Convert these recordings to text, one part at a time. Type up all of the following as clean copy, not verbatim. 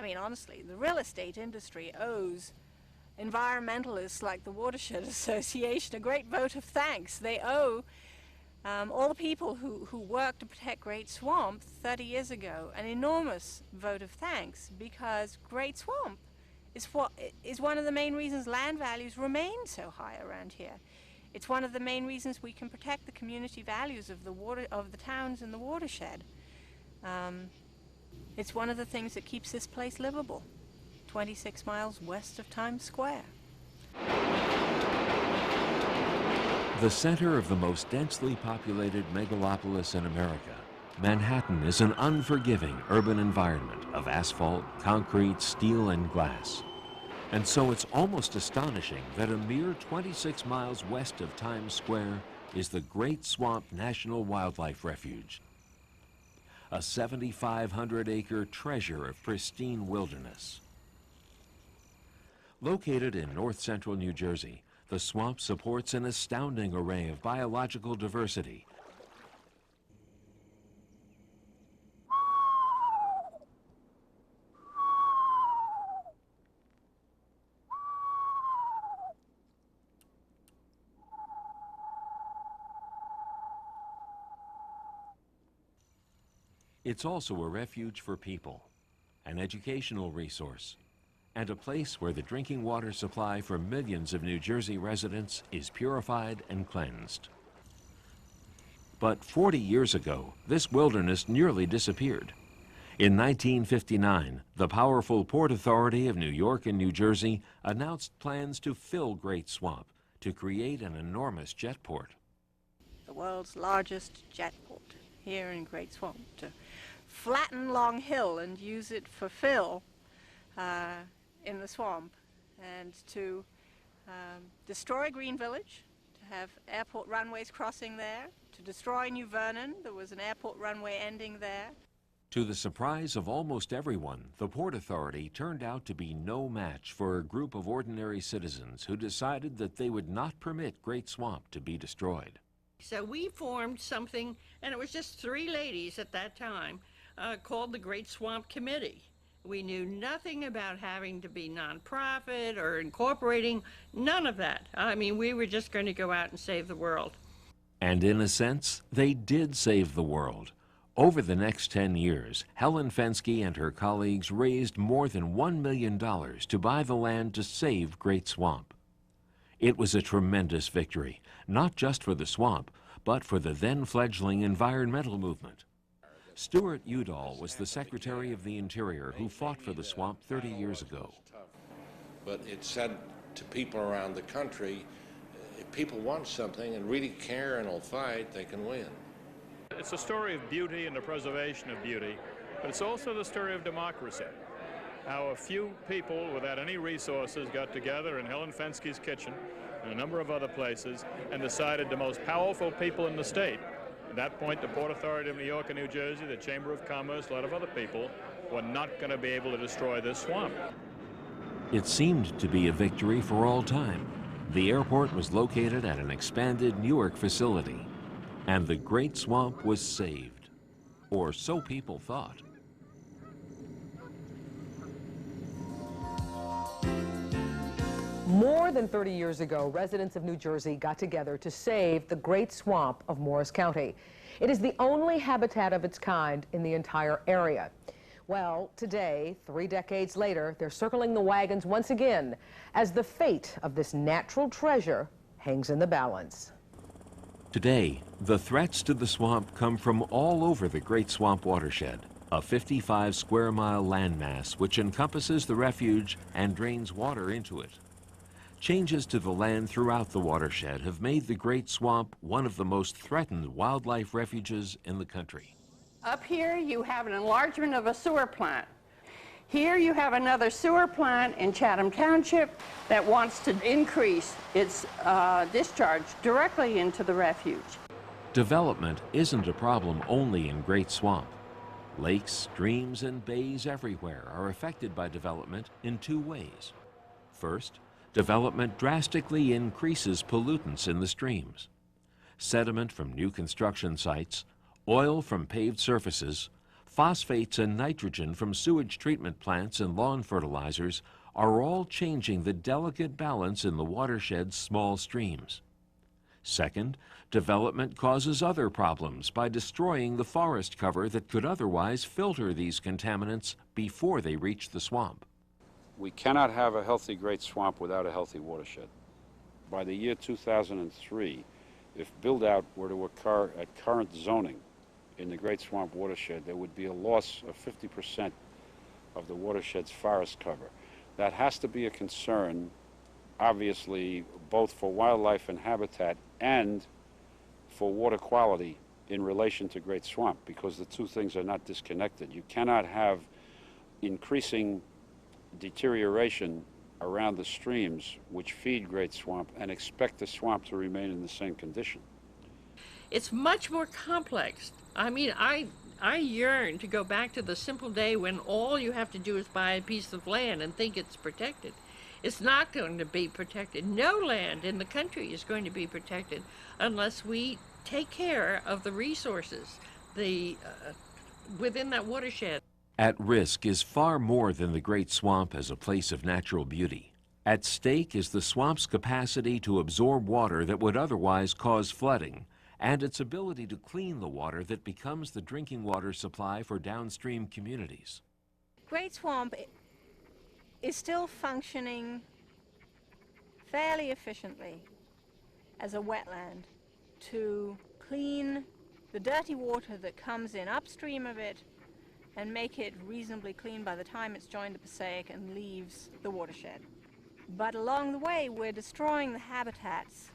mean, honestly, the real estate industry owes environmentalists like the Watershed Association a great vote of thanks. They owe all the people who worked to protect Great Swamp 30 years ago an enormous vote of thanks, because Great Swamp is one of the main reasons land values remain so high around here. It's one of the main reasons we can protect the community values of the towns in the watershed. It's one of the things that keeps this place livable, 26 miles west of Times Square. The center of the most densely populated megalopolis in America, Manhattan is an unforgiving urban environment of asphalt, concrete, steel, and glass. And so it's almost astonishing that a mere 26 miles west of Times Square is the Great Swamp National Wildlife Refuge, a 7,500-acre treasure of pristine wilderness. Located in north-central New Jersey, the swamp supports an astounding array of biological diversity. It's also a refuge for people, an educational resource, and a place where the drinking water supply for millions of New Jersey residents is purified and cleansed. But 40 years ago, this wilderness nearly disappeared. In 1959, the powerful Port Authority of New York and New Jersey announced plans to fill Great Swamp to create an enormous jetport. The world's largest jetport here in Great Swamp, to flatten Long Hill and use it for fill in the swamp, and to destroy Green Village, to have airport runways crossing there, to destroy New Vernon. There was an airport runway ending there. To the surprise of almost everyone, the Port Authority turned out to be no match for a group of ordinary citizens who decided that they would not permit Great Swamp to be destroyed. So we formed something, and it was just 3 ladies at that time, called the Great Swamp Committee. We knew nothing about having to be nonprofit or incorporating, none of that. I mean, we were just going to go out and save the world. And in a sense, they did save the world. Over the next 10 years, Helen Fenske and her colleagues raised more than $1 million to buy the land to save Great Swamp. It was a tremendous victory, not just for the swamp, but for the then-fledgling environmental movement. Stuart Udall was the Secretary of the Interior who fought for the swamp 30 years ago. But it said to people around the country, if people want something and really care and will fight, they can win. It's a story of beauty and the preservation of beauty, but it's also the story of democracy. How a few people without any resources got together in Helen Fenske's kitchen and a number of other places and decided the most powerful people in the state, at that point the Port Authority of New York and New Jersey, the Chamber of Commerce, a lot of other people, were not going to be able to destroy this swamp. It seemed to be a victory for all time. The airport was located at an expanded Newark facility, and the Great Swamp was saved, or so people thought. More than 30 years ago, residents of New Jersey got together to save the Great Swamp of Morris County. It is the only habitat of its kind in the entire area. Well, today, 3 decades later, they're circling the wagons once again as the fate of this natural treasure hangs in the balance. Today, the threats to the swamp come from all over the Great Swamp Watershed, a 55-square-mile landmass which encompasses the refuge and drains water into it. Changes to the land throughout the watershed have made the Great Swamp one of the most threatened wildlife refuges in the country. Up here you have an enlargement of a sewer plant. Here you have another sewer plant in Chatham Township that wants to increase its discharge directly into the refuge. Development isn't a problem only in Great Swamp. Lakes, streams, and bays everywhere are affected by development in 2 ways. First, development drastically increases pollutants in the streams. Sediment from new construction sites, oil from paved surfaces, Phosphates and nitrogen from sewage treatment plants and lawn fertilizers are all changing the delicate balance in the watershed's small streams. Second, development causes other problems by destroying the forest cover that could otherwise filter these contaminants before they reach the swamp. We cannot have a healthy Great Swamp without a healthy watershed. By the year 2003, if build-out were to occur at current zoning in the Great Swamp Watershed, there would be a loss of 50% of the watershed's forest cover. That has to be a concern, obviously, both for wildlife and habitat and for water quality in relation to Great Swamp, because the two things are not disconnected. You cannot have increasing deterioration around the streams which feed Great Swamp and expect the swamp to remain in the same condition. It's much more complex. I mean, I yearn to go back to the simple day when all you have to do is buy a piece of land and think it's protected. It's not going to be protected. No land in the country is going to be protected unless we take care of the resources within that watershed. At risk is far more than the Great Swamp as a place of natural beauty. At stake is the swamp's capacity to absorb water that would otherwise cause flooding, and its ability to clean the water that becomes the drinking water supply for downstream communities. Great Swamp is still functioning fairly efficiently as a wetland to clean the dirty water that comes in upstream of it and make it reasonably clean by the time it's joined the Passaic and leaves the watershed. But along the way, we're destroying the habitats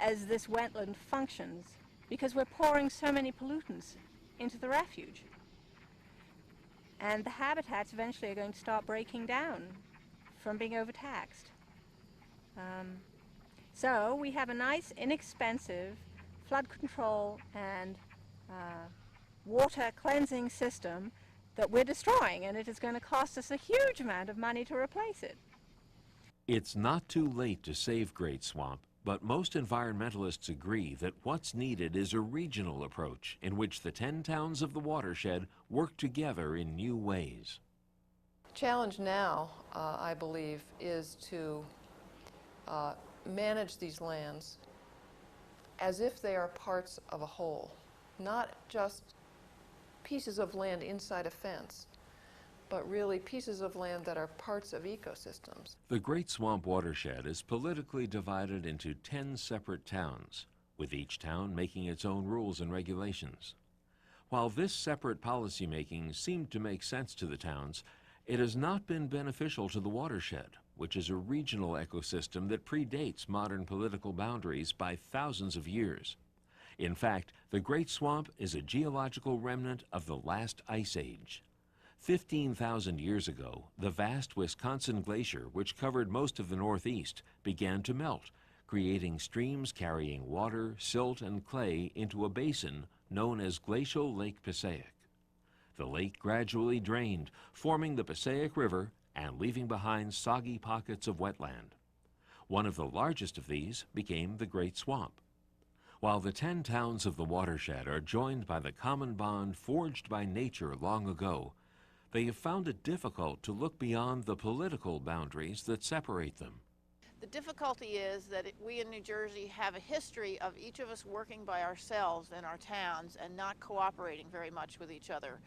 as this wetland functions because we're pouring so many pollutants into the refuge. And the habitats eventually are going to start breaking down from being overtaxed. So we have a nice, inexpensive flood control and water cleansing system that we're destroying, and it is going to cost us a huge amount of money to replace it. It's not too late to save Great Swamp, but most environmentalists agree that what's needed is a regional approach in which the 10 towns of the watershed work together in new ways. The challenge now, I believe, is to manage these lands as if they are parts of a whole, not just pieces of land inside a fence, but really pieces of land that are parts of ecosystems. The Great Swamp Watershed is politically divided into 10 separate towns, with each town making its own rules and regulations. While this separate policymaking seemed to make sense to the towns, it has not been beneficial to the watershed, which is a regional ecosystem that predates modern political boundaries by thousands of years. In fact, the Great Swamp is a geological remnant of the last ice age. 15,000 years ago, the vast Wisconsin Glacier, which covered most of the Northeast, began to melt, creating streams carrying water, silt, and clay into a basin known as Glacial Lake Passaic. The lake gradually drained, forming the Passaic River and leaving behind soggy pockets of wetland. One of the largest of these became the Great Swamp. While the 10 towns of the watershed are joined by the common bond forged by nature long ago, they have found it difficult to look beyond the political boundaries that separate them. The difficulty is that we in New Jersey have a history of each of us working by ourselves in our towns and not cooperating very much with each other.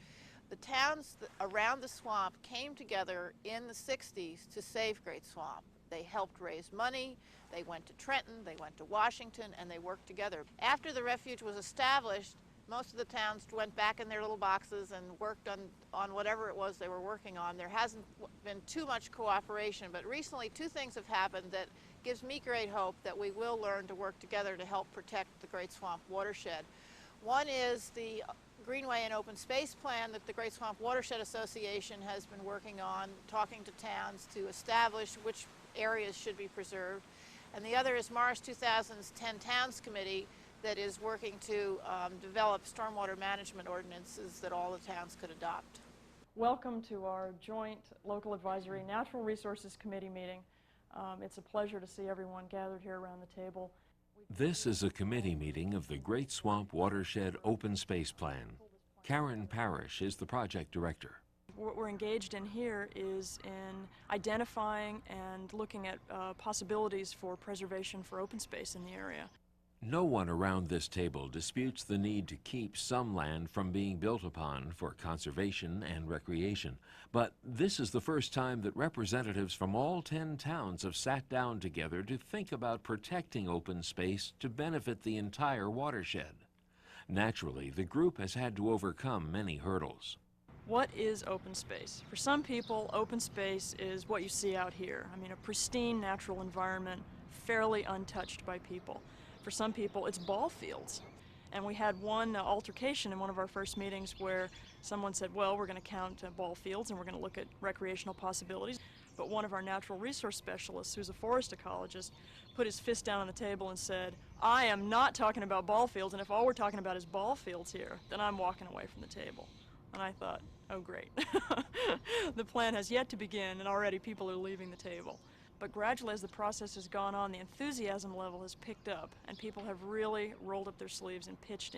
The towns around the swamp came together in the 60s to save Great Swamp. They helped raise money, they went to Trenton, they went to Washington, and they worked together. After the refuge was established, most of the towns went back in their little boxes and worked on whatever it was they were working on. There hasn't been too much cooperation, but recently 2 things have happened that gives me great hope that we will learn to work together to help protect the Great Swamp Watershed. One is the Greenway and Open Space Plan that the Great Swamp Watershed Association has been working on, talking to towns to establish which areas should be preserved. And the other is Morris 2000's 10 Towns Committee that is working to develop stormwater management ordinances that all the towns could adopt. Welcome to our joint Local Advisory Natural Resources Committee meeting. It's a pleasure to see everyone gathered here around the table. This is a committee meeting of the Great Swamp Watershed Open Space Plan. Karen Parrish is the project director. What we're engaged in here is in identifying and looking at possibilities for preservation for open space in the area. No one around this table disputes the need to keep some land from being built upon for conservation and recreation. But this is the first time that representatives from all 10 towns have sat down together to think about protecting open space to benefit the entire watershed. Naturally, the group has had to overcome many hurdles. What is open space? For some people, open space is what you see out here. I mean, a pristine natural environment, fairly untouched by people. For some people, it's ball fields. And we had one altercation in one of our first meetings where someone said, well, we're going to count ball fields and we're going to look at recreational possibilities. But one of our natural resource specialists, who's a forest ecologist, put his fist down on the table and said, I am not talking about ball fields, and if all we're talking about is ball fields here, then I'm walking away from the table. And I thought, oh great, the plan has yet to begin and already people are leaving the table. But gradually as the process has gone on, the enthusiasm level has picked up and people have really rolled up their sleeves and pitched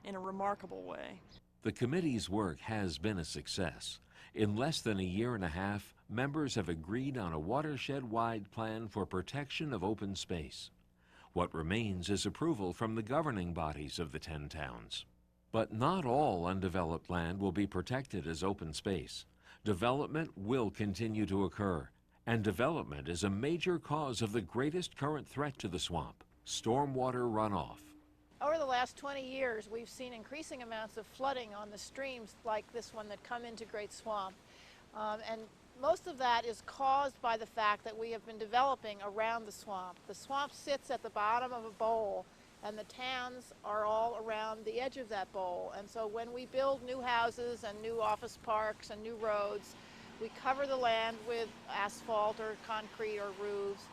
in a remarkable way. The committee's work has been a success. In less than a year and a half, members have agreed on a watershed-wide plan for protection of open space. What remains is approval from the governing bodies of the 10 towns. But not all undeveloped land will be protected as open space. Development will continue to occur, and development is a major cause of the greatest current threat to the swamp, stormwater runoff. Over the last 20 years, we've seen increasing amounts of flooding on the streams like this one that come into Great Swamp. And most of that is caused by the fact that we have been developing around the swamp. The swamp sits at the bottom of a bowl, and the towns are all around the edge of that bowl. And so when we build new houses and new office parks and new roads, we cover the land with asphalt or concrete or roofs,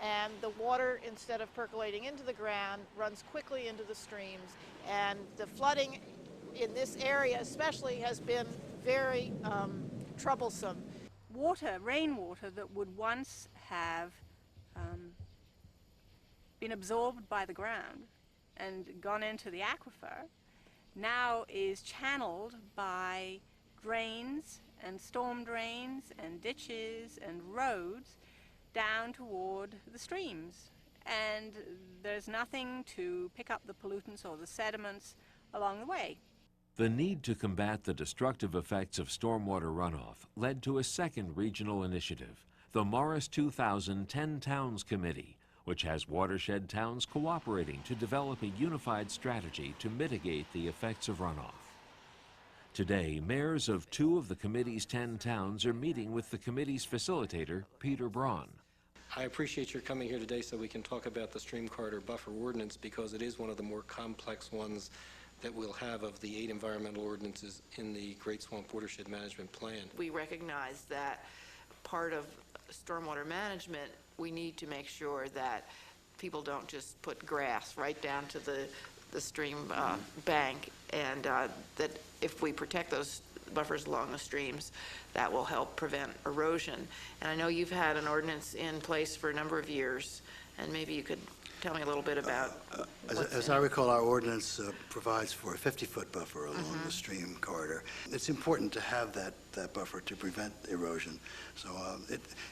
and the water, instead of percolating into the ground, runs quickly into the streams. And the flooding in this area especially has been very troublesome. Rainwater that would once have been absorbed by the ground and gone into the aquifer, now is channeled by drains and storm drains and ditches and roads down toward the streams. And there's nothing to pick up the pollutants or the sediments along the way. The need to combat the destructive effects of stormwater runoff led to a second regional initiative, the Morris 2000 10 Towns Committee, which has watershed towns cooperating to develop a unified strategy to mitigate the effects of runoff. Today, mayors of 2 of the committee's 10 towns are meeting with the committee's facilitator, Peter Braun. I appreciate your coming here today so we can talk about the Stream Corridor Buffer Ordinance, because it is one of the more complex ones that we'll have of the 8 environmental ordinances in the Great Swamp Watershed Management Plan. We recognize that part of stormwater management, we need to make sure that people don't just put grass right down to the stream bank, and that if we protect those buffers along the streams, that will help prevent erosion. And I know you've had an ordinance in place for a number of years, and maybe you could tell me a little bit about as I recall, our ordinance provides for a 50-foot buffer along the stream corridor. It's important to have that buffer to prevent erosion. So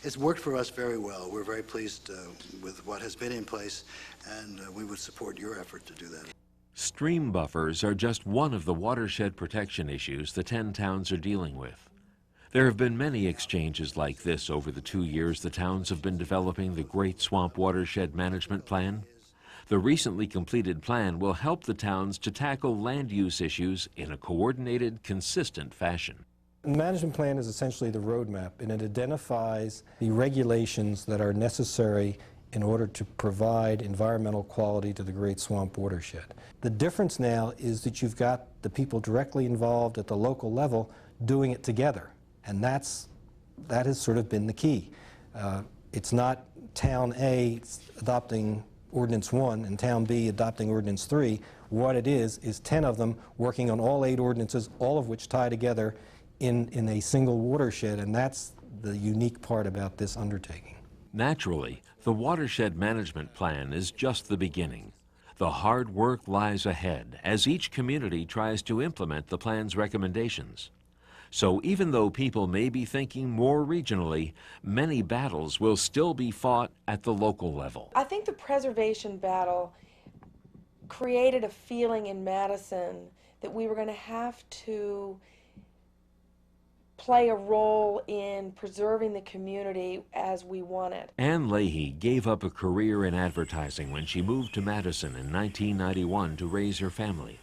it's worked for us very well. We're very pleased with what has been in place, and we would support your effort to do that. Stream buffers are just one of the watershed protection issues the 10 towns are dealing with. There have been many exchanges like this over the 2 years the towns have been developing the Great Swamp Watershed Management Plan. The recently completed plan will help the towns to tackle land use issues in a coordinated, consistent fashion. The management plan is essentially the roadmap, and it identifies the regulations that are necessary in order to provide environmental quality to the Great Swamp Watershed. The difference now is that you've got the people directly involved at the local level doing it together, and that has sort of been the key. It's not Town A adopting Ordinance 1 and Town B adopting Ordinance 3. What it is 10 of them working on all 8 ordinances, all of which tie together in a single watershed, and that's the unique part about this undertaking. Naturally, the Watershed Management Plan is just the beginning. The hard work lies ahead as each community tries to implement the plan's recommendations. So even though people may be thinking more regionally, many battles will still be fought at the local level. I think the preservation battle created a feeling in Madison that we were going to have to play a role in preserving the community as we wanted. Ann Leahy gave up a career in advertising when she moved to Madison in 1991 to raise her family.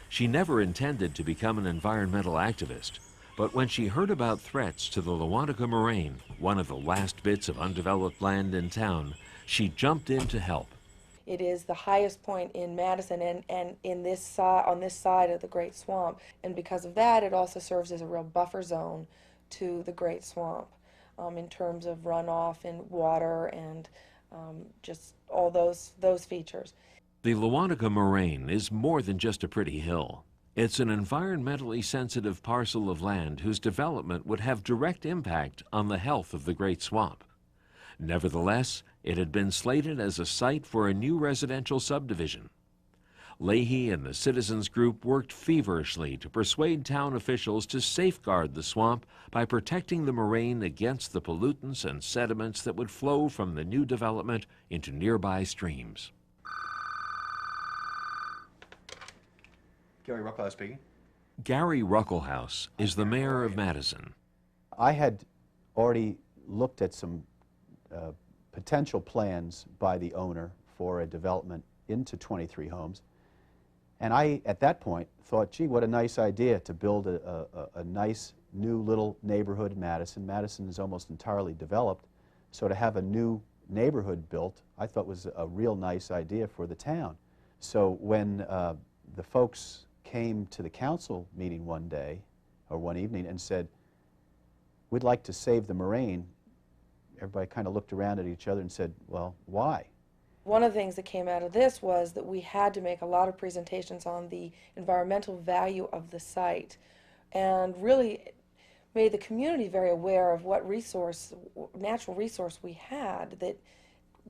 She never intended to become an environmental activist, but when she heard about threats to the Lewontika Moraine, one of the last bits of undeveloped land in town, she jumped in to help. It is the highest point in Madison and in this on this side of the Great Swamp. And because of that, it also serves as a real buffer zone to the Great Swamp in terms of runoff and water and just all those features. The Lewontika Moraine is more than just a pretty hill. It's an environmentally sensitive parcel of land whose development would have direct impact on the health of the Great Swamp. Nevertheless, it had been slated as a site for a new residential subdivision. Leahy and the citizens group worked feverishly to persuade town officials to safeguard the swamp by protecting the moraine against the pollutants and sediments that would flow from the new development into nearby streams. Gary Rucklehouse speaking. Gary Rucklehouse is the mayor of Madison. I had already looked at some potential plans by the owner for a development into 23 homes. And I, at that point, thought, gee, what a nice idea to build a nice new little neighborhood in Madison. Madison is almost entirely developed, so to have a new neighborhood built, I thought was a real nice idea for the town. So when the folks came to the council meeting one day, or one evening, and said, we'd like to save the moraine, everybody kind of looked around at each other and said, well, why? One of the things that came out of this was that we had to make a lot of presentations on the environmental value of the site and really made the community very aware of what natural resource we had that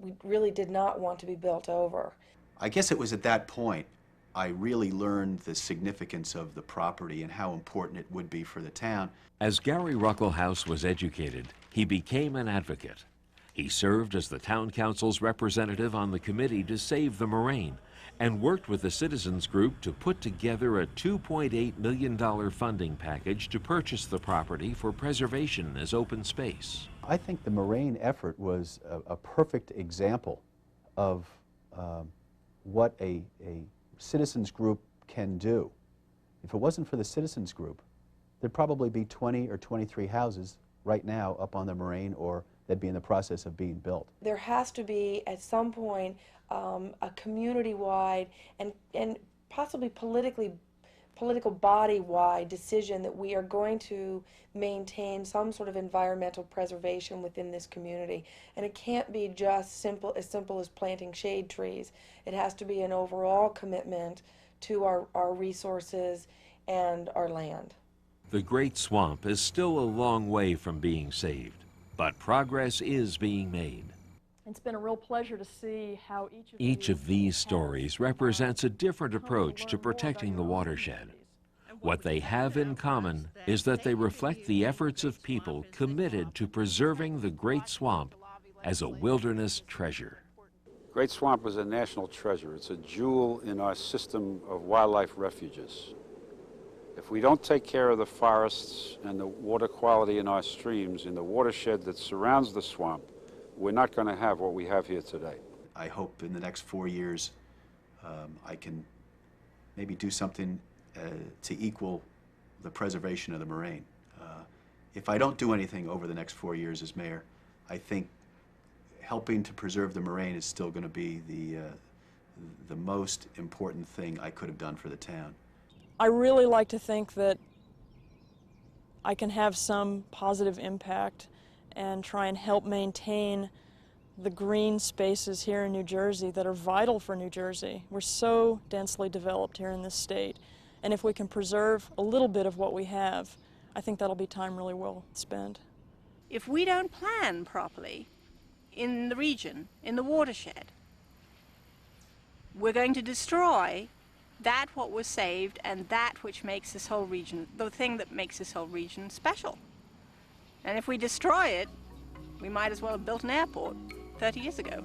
we really did not want to be built over. I guess it was at that point I really learned the significance of the property and how important it would be for the town. As Gary Rucklehouse was educated, he became an advocate. He served as the town council's representative on the committee to save the moraine and worked with the citizens group to put together a $2.8 million funding package to purchase the property for preservation as open space. I think the moraine effort was a perfect example of what a citizens group can do. If it wasn't for the citizens group, there'd probably be 20 or 23 houses right now up on the moraine, or they'd be in the process of being built. There has to be, at some point, a community-wide and possibly political body-wide decision that we are going to maintain some sort of environmental preservation within this community. And it can't be just as simple as planting shade trees. It has to be an overall commitment to our resources and our land. The Great Swamp is still a long way from being saved, but progress is being made. It's been a real pleasure to see how each of these stories represents a different approach to protecting the watershed. What they have in common is that they reflect the efforts of people committed to preserving the Great Swamp as a wilderness treasure. Great Swamp is a national treasure. It's a jewel in our system of wildlife refuges. If we don't take care of the forests and the water quality in our streams, in the watershed that surrounds the swamp, we're not going to have what we have here today. I hope in the next 4 years I can maybe do something to equal the preservation of the moraine. If I don't do anything over the next 4 years as mayor, I think helping to preserve the moraine is still going to be the most important thing I could have done for the town. I really like to think that I can have some positive impact and try and help maintain the green spaces here in New Jersey that are vital for New Jersey. We're so densely developed here in this state, and if we can preserve a little bit of what we have, I think that'll be time really well spent. If we don't plan properly in the region, in the watershed, we're going to destroy that what was saved and that which makes this whole region, the thing that makes this whole region special. And if we destroy it, we might as well have built an airport 30 years ago.